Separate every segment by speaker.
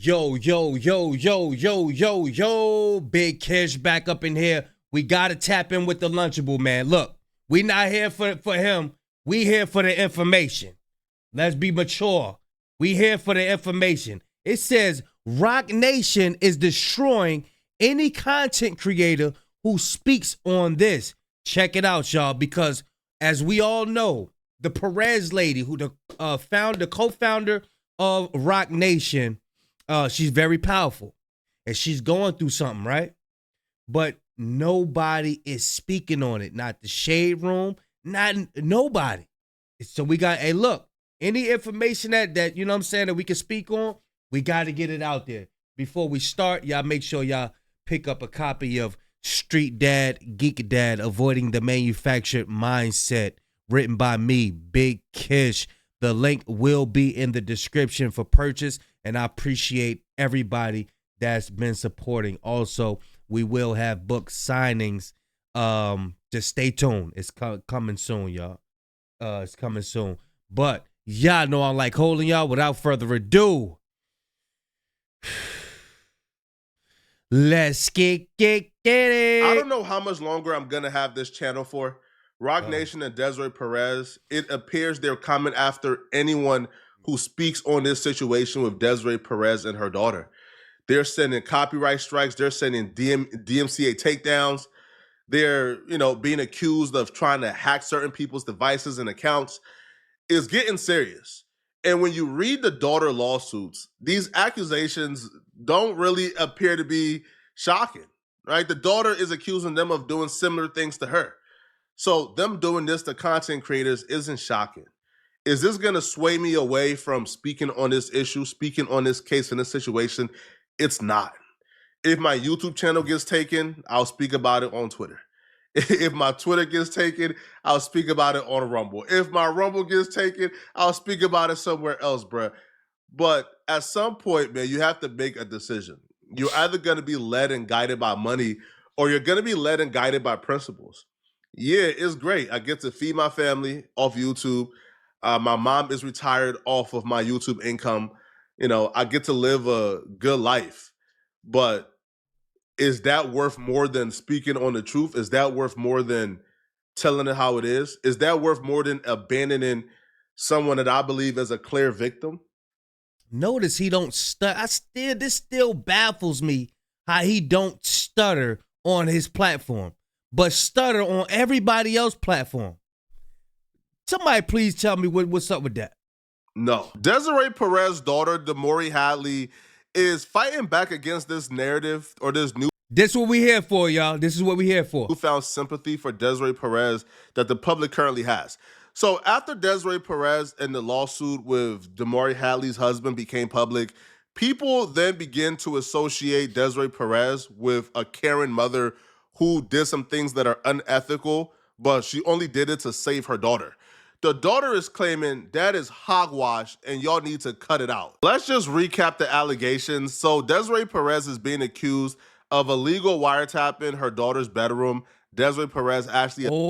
Speaker 1: Yo, yo, yo, yo, yo, yo, yo, Big Kish back up in here. We gotta tap in with the Lunchable, man. Look, we not here for him. We here for the information. Let's be mature. We here for the information. It says Rock Nation is destroying any content creator who speaks on this. Check it out, y'all, because as we all know, the Perez lady, who the co-founder of Rock Nation, she's very powerful, and she's going through something, right? But nobody is speaking on it. Not the Shade Room, not nobody. So we got, hey, look, any information that you know what I'm saying, that we can speak on, we got to get it out there. Before we start, y'all make sure y'all pick up a copy of Street Dad, Geek Dad, Avoiding the Manufactured Mindset, written by me, Big Kish. The link will be in the description for purchase, and I appreciate everybody that's been supporting. Also, we will have book signings. Just stay tuned. It's coming soon, y'all. It's coming soon. But y'all know I like holding y'all. Without further ado, let's get it.
Speaker 2: I don't know how much longer I'm going to have this channel for. Rock Nation and Desiree Perez, it appears they're coming after anyone who speaks on this situation with Desiree Perez and her daughter. They're sending copyright strikes. They're sending DMCA takedowns. They're, being accused of trying to hack certain people's devices and accounts. It's getting serious. And when you read the daughter lawsuits, these accusations don't really appear to be shocking, right? The daughter is accusing them of doing similar things to her. So them doing this to content creators isn't shocking. Is this going to sway me away from speaking on this issue, speaking on this case in this situation? It's not. If my YouTube channel gets taken, I'll speak about it on Twitter. If my Twitter gets taken, I'll speak about it on Rumble. If my Rumble gets taken, I'll speak about it somewhere else, bruh. But at some point, man, you have to make a decision. You're either going to be led and guided by money, or you're going to be led and guided by principles. Yeah, it's great. I get to feed my family off YouTube. My mom is retired off of my YouTube income. I get to live a good life. But is that worth more than speaking on the truth? Is that worth more than telling it how it is? Is that worth more than abandoning someone that I believe is a clear victim?
Speaker 1: Notice he don't stutter. This still baffles me how he don't stutter on his platform, but stutter on everybody else's platform. Somebody please tell me what's up with that.
Speaker 2: No. Desiree Perez's daughter, Damori Hadley, is fighting back against this narrative or this new.
Speaker 1: This is what we here for, y'all. This is what we here for.
Speaker 2: Newfound sympathy for Desiree Perez that the public currently has. So after Desiree Perez and the lawsuit with Damori Hadley's husband became public, people then begin to associate Desiree Perez with a Karen mother who did some things that are unethical, but she only did it to save her daughter. The daughter is claiming that is hogwash and y'all need to cut it out. Let's just recap the allegations. So Desiree Perez is being accused of illegal wiretapping her daughter's bedroom. Desiree Perez actually...
Speaker 1: Oh.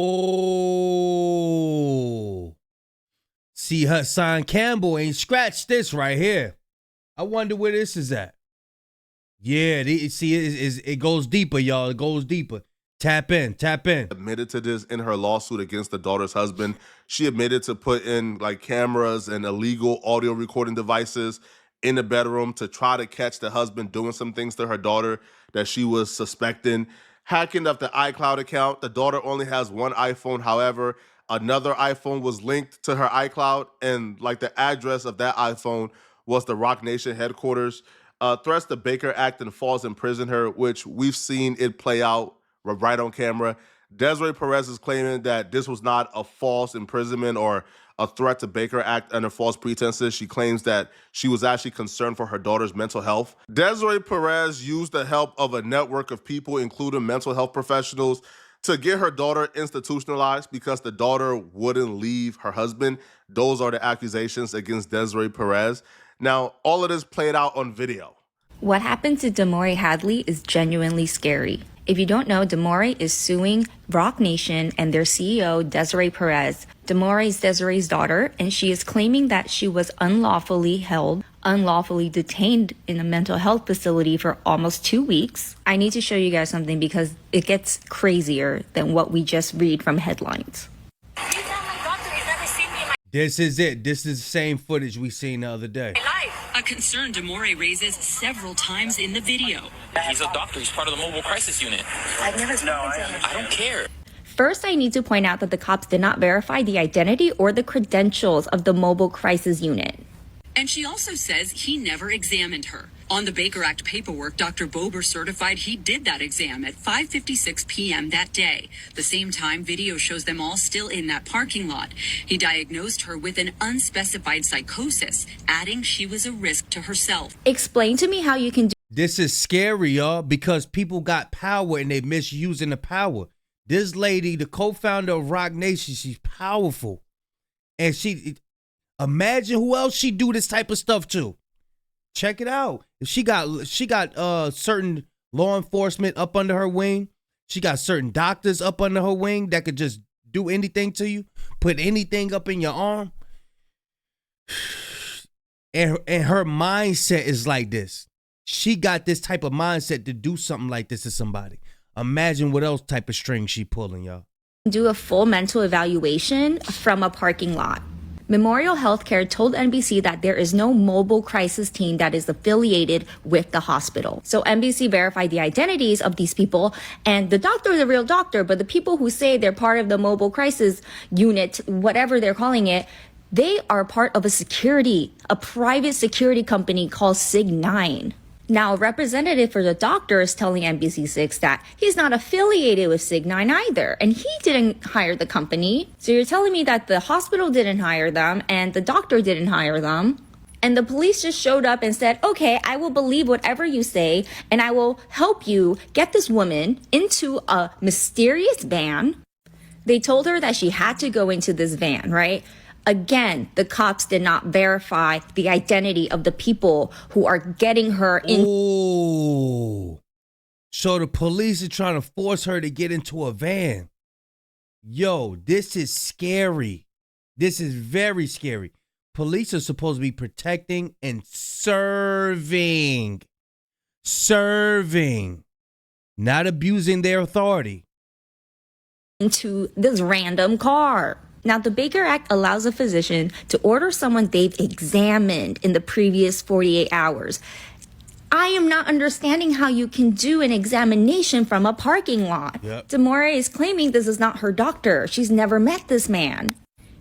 Speaker 1: See, Hassan Campbell ain't scratched this right here. I wonder where this is at. Yeah, it goes deeper, y'all. It goes deeper. Tap in.
Speaker 2: Admitted to this in her lawsuit against the daughter's husband. She admitted to put in cameras and illegal audio recording devices in the bedroom to try to catch the husband doing some things to her daughter that she was suspecting. Hacking up the iCloud account. The daughter only has one iPhone. However, another iPhone was linked to her iCloud, and the address of that iPhone was the Rock Nation headquarters. Threats to Baker Act and false imprison her, which we've seen it play out right on camera. Desiree Perez is claiming that this was not a false imprisonment or a threat to Baker Act under false pretenses. She claims that she was actually concerned for her daughter's mental health. Desiree Perez used the help of a network of people, including mental health professionals, to get her daughter institutionalized because the daughter wouldn't leave her husband. Those are the accusations against Desiree Perez. Now, all of this played out on video.
Speaker 3: What happened to Damori Hadley is genuinely scary. If you don't know, Damori is suing Rock Nation and their CEO, Desiree Perez. Damori is Desiree's daughter, and she is claiming that she was unlawfully held unlawfully detained in a mental health facility for almost 2 weeks. I need to show you guys something because it gets crazier than what we just read from headlines.
Speaker 1: This is it. This is the same footage we seen the other day.
Speaker 4: A concern Demore raises several times in the video.
Speaker 5: He's a doctor. He's part of the mobile crisis unit.
Speaker 3: I've never spoken to him.
Speaker 5: I don't care.
Speaker 3: First, I need to point out that the cops did not verify the identity or the credentials of the mobile crisis unit.
Speaker 4: And she also says he never examined her. On the Baker Act paperwork, Dr. Bober certified he did that exam at 5:56 p.m. that day. The same time, video shows them all still in that parking lot. He diagnosed her with an unspecified psychosis, adding she was a risk to herself.
Speaker 3: Explain to me how you can do
Speaker 1: This is scary, y'all, because people got power and they misusing the power. This lady, the co-founder of Rock Nation, she's powerful. And imagine who else she do this type of stuff to. Check it out. If she got certain law enforcement up under her wing. She got certain doctors up under her wing that could just do anything to you, put anything up in your arm. And her mindset is like this. She got this type of mindset to do something like this to somebody. Imagine what else type of string she pulling, y'all.
Speaker 3: do a full mental evaluation from a parking lot. Memorial Healthcare told NBC that there is no mobile crisis team that is affiliated with the hospital. So NBC verified the identities of these people, and the doctor is a real doctor, but the people who say they're part of the mobile crisis unit, whatever they're calling it, they are part of a private security company called Sig9. Now, a representative for the doctor is telling NBC6 that he's not affiliated with Sig9 either, and he didn't hire the company. So you're telling me that the hospital didn't hire them and the doctor didn't hire them, and the police just showed up and said, okay, I will believe whatever you say, and I will help you get this woman into a mysterious van. They told her that she had to go into this van, right? Again, the cops did not verify the identity of the people who are getting her in.
Speaker 1: Oh, so the police are trying to force her to get into a van. Yo, this is scary. This is very scary. Police are supposed to be protecting and serving, not abusing their authority.
Speaker 3: Into this random car. Now, the Baker Act allows a physician to order someone they've examined in the previous 48 hours. I am not understanding how you can do an examination from a parking lot.
Speaker 1: Yep.
Speaker 3: Demore is claiming this is not her doctor. She's never met this man.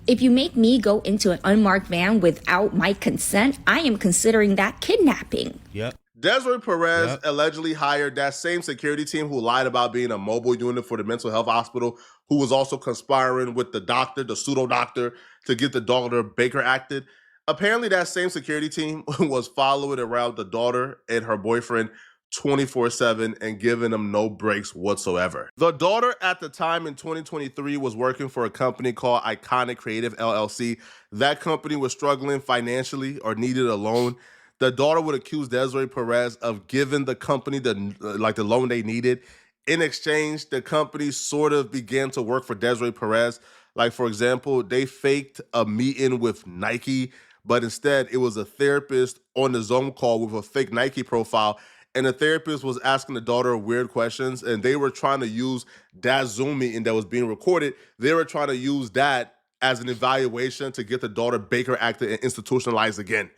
Speaker 3: If you make me go into an unmarked van without my consent, I am considering that kidnapping.
Speaker 1: Yep.
Speaker 2: Desiree Perez allegedly hired that same security team who lied about being a mobile unit for the mental health hospital, who was also conspiring with the doctor, the pseudo doctor, to get the daughter Baker acted. Apparently, that same security team was following around the daughter and her boyfriend 24/7 and giving them no breaks whatsoever. The daughter at the time in 2023 was working for a company called Iconic Creative LLC. That company was struggling financially or needed a loan. The daughter would accuse Desiree Perez of giving the company the loan they needed. In exchange, the company sort of began to work for Desiree Perez. Like, for example, they faked a meeting with Nike, but instead it was a therapist on the Zoom call with a fake Nike profile. And the therapist was asking the daughter weird questions, and they were trying to use that Zoom meeting that was being recorded. They were trying to use that as an evaluation to get the daughter Baker acted and institutionalized again.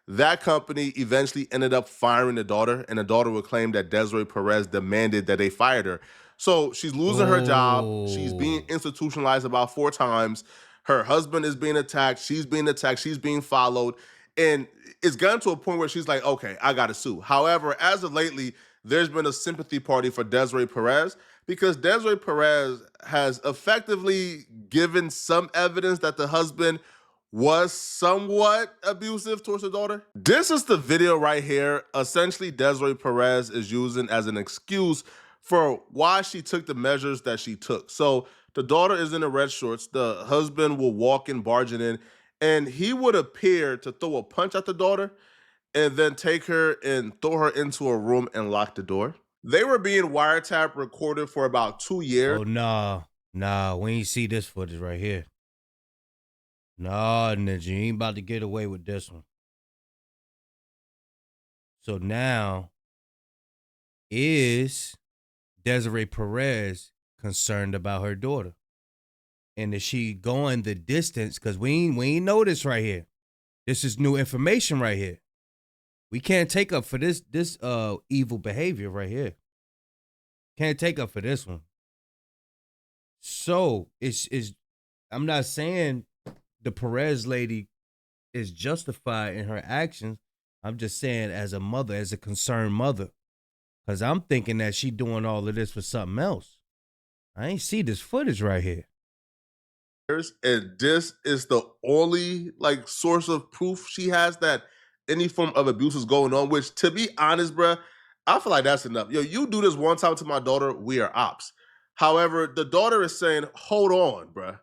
Speaker 2: That company eventually ended up firing the daughter, and the daughter would claim that Desiree Perez demanded that they fired her. So she's losing her job. She's being institutionalized about 4 times. Her husband is being attacked. She's being attacked. She's being followed. And it's gotten to a point where she's like, okay, I got to sue. However, as of lately, there's been a sympathy party for Desiree Perez because Desiree Perez has effectively given some evidence that the husband was somewhat abusive towards her daughter. This is the video right here. Essentially, Desiree Perez is using as an excuse for why she took the measures that she took. So the daughter is in the red shorts. The husband will walk in, barging in, and he would appear to throw a punch at the daughter and then take her and throw her into a room and lock the door. They were being wiretap recorded for about 2 years.
Speaker 1: Oh, nah, we ain't see this footage right here. Nah, Ninja, you ain't about to get away with this one. So now, is Desiree Perez concerned about her daughter? And is she going the distance? Because we ain't know this right here. This is new information right here. We can't take up for this evil behavior right here. Can't take up for this one. So it's I'm not saying the Perez lady is justified in her actions. I'm just saying as a mother, as a concerned mother. Because I'm thinking that she doing all of this for something else. I ain't see this footage right here.
Speaker 2: And this is the only like source of proof she has that any form of abuse is going on, which to be honest, bruh, I feel like that's enough. Yo, you do this one time to my daughter, we are ops. However, the daughter is saying, hold on, bruh.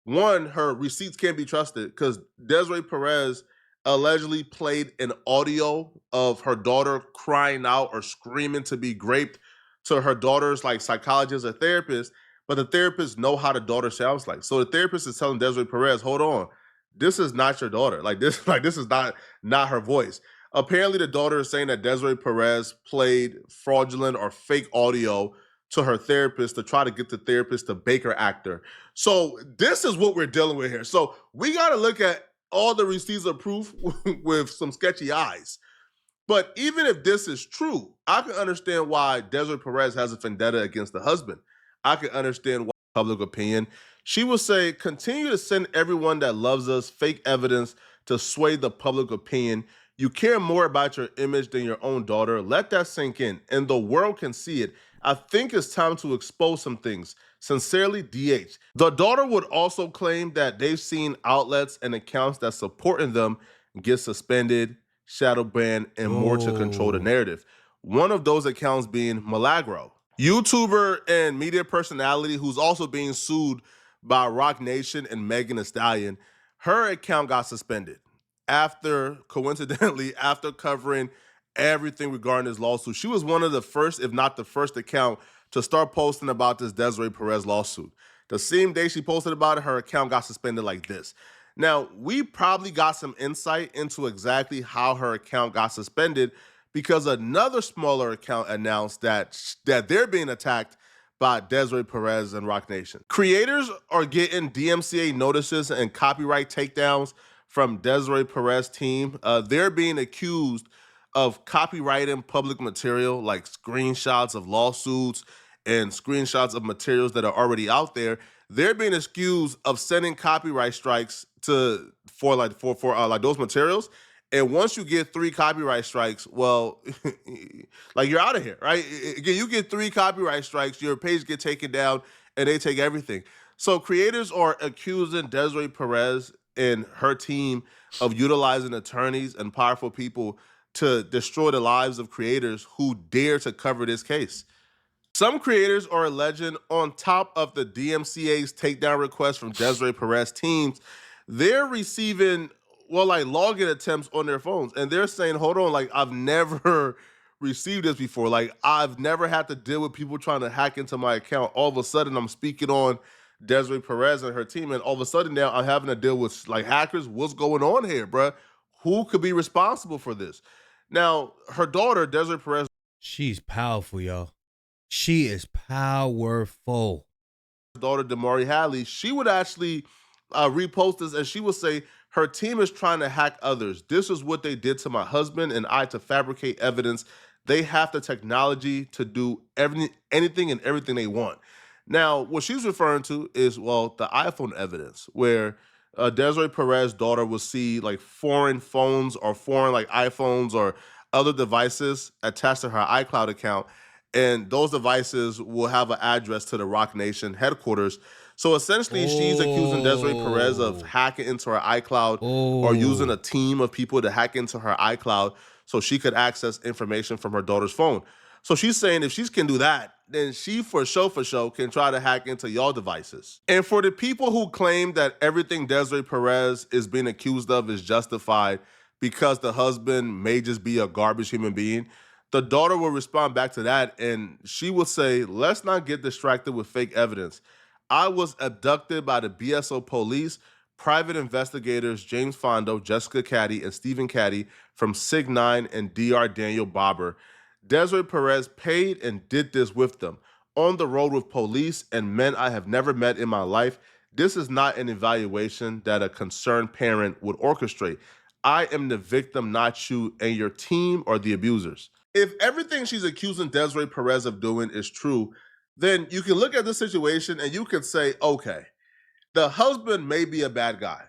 Speaker 2: One, her receipts can't be trusted because Desiree Perez allegedly played an audio of her daughter crying out or screaming to be raped to her daughter's like psychologist or therapist, but the therapist know how the daughter sounds like. So the therapist is telling Desiree Perez, hold on, this is not your daughter. Like this is not her voice. Apparently, the daughter is saying that Desiree Perez played fraudulent or fake audio to her therapist to try to get the therapist to Baker act her. So this is what we're dealing with here. So we got to look at all the receipts of proof with some sketchy eyes. But even if this is true, I can understand why Desiree Perez has a vendetta against the husband. I can understand why public opinion. She will say, continue to send everyone that loves us fake evidence to sway the public opinion. You care more about your image than your own daughter. Let that sink in, and the world can see it. I think it's time to expose some things. Sincerely, DH. The daughter would also claim that they've seen outlets and accounts that supporting them get suspended, shadow banned, and more to control the narrative. One of those accounts being Milagro, YouTuber and media personality who's also being sued by Rock Nation and Megan Thee Stallion. Her account got suspended coincidentally, after covering everything regarding this lawsuit. She was one of the first, if not the first account to start posting about this Desiree Perez lawsuit. The same day she posted about it, her account got suspended like this. Now, we probably got some insight into exactly how her account got suspended because another smaller account announced that they're being attacked by Desiree Perez and Rock Nation. Creators are getting DMCA notices and copyright takedowns from Desiree Perez team. They're being accused of copyrighting public material like screenshots of lawsuits and screenshots of materials that are already out there. They're being accused of sending copyright strikes for those materials. And once you get 3 copyright strikes, well, like you're out of here, right? Again, you get 3 copyright strikes, your page get taken down, and they take everything. So creators are accusing Desiree Perez and her team of utilizing attorneys and powerful people to destroy the lives of creators who dare to cover this case. Some creators are alleging, on top of the DMCA's takedown request from Desiree Perez teams, they're receiving, login attempts on their phones. And they're saying, hold on, like, I've never received this before. Like, I've never had to deal with people trying to hack into my account. All of a sudden, I'm speaking on Desiree Perez and her team, and all of a sudden now I'm having to deal with, like, hackers. What's going on here, bruh? Who could be responsible for this? Now, her daughter, Desiree Perez.
Speaker 1: She's powerful, y'all. She is powerful.
Speaker 2: Daughter, Damari Hadley, she would actually repost this and she would say, her team is trying to hack others. This is what they did to my husband and I to fabricate evidence. They have the technology to do anything and everything they want. Now, what she's referring to is, the iPhone evidence, where Desiree Perez's daughter will see like foreign phones or foreign like iPhones or other devices attached to her iCloud account. And those devices will have an address to the Rock Nation headquarters. So essentially, she's accusing Desiree Perez of hacking into her iCloud or using a team of people to hack into her iCloud so she could access information from her daughter's phone. So she's saying if she can do that, then she for sure can try to hack into y'all devices. And for the people who claim that everything Desiree Perez is being accused of is justified because the husband may just be a garbage human being, the daughter will respond back to that, and she will say, let's not get distracted with fake evidence. I was abducted by the BSO police, private investigators James Fondo, Jessica Caddy, and Stephen Caddy from SIG-9 and DR Daniel Bobber. Desiree Perez paid and did this with them. On the road with police and men I have never met in my life, this is not an evaluation that a concerned parent would orchestrate. I am the victim, not you, and your team are the abusers. If everything she's accusing Desiree Perez of doing is true, then you can look at this situation and you can say, okay, the husband may be a bad guy.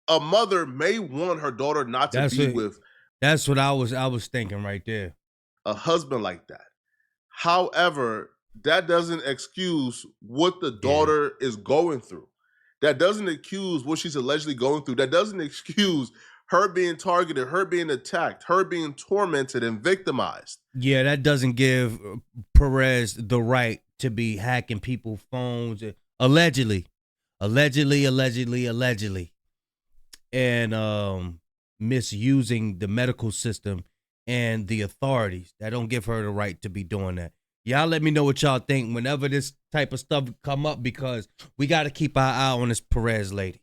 Speaker 2: A mother may want her daughter not to be with
Speaker 1: That's what I was thinking right there.
Speaker 2: a husband like that. However, that doesn't excuse what the daughter is going through. That doesn't excuse what she's allegedly going through. That doesn't excuse her being targeted, her being attacked, her being tormented and victimized.
Speaker 1: Yeah, that doesn't give Perez the right to be hacking people's phones, allegedly, and misusing the medical system and the authorities. That don't give her the right to be doing that. Y'all let me know what y'all think whenever this type of stuff come up, because we got to keep our eye on this Perez lady.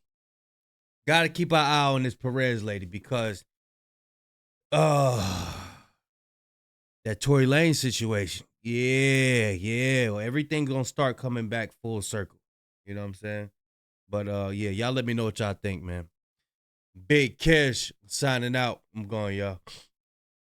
Speaker 1: Got to keep our eye on this Perez lady because that Tory Lane situation. Yeah. Well, everything going to start coming back full circle. You know what I'm saying? But yeah, y'all let me know what y'all think, man. Big Kish signing out. I'm going, y'all.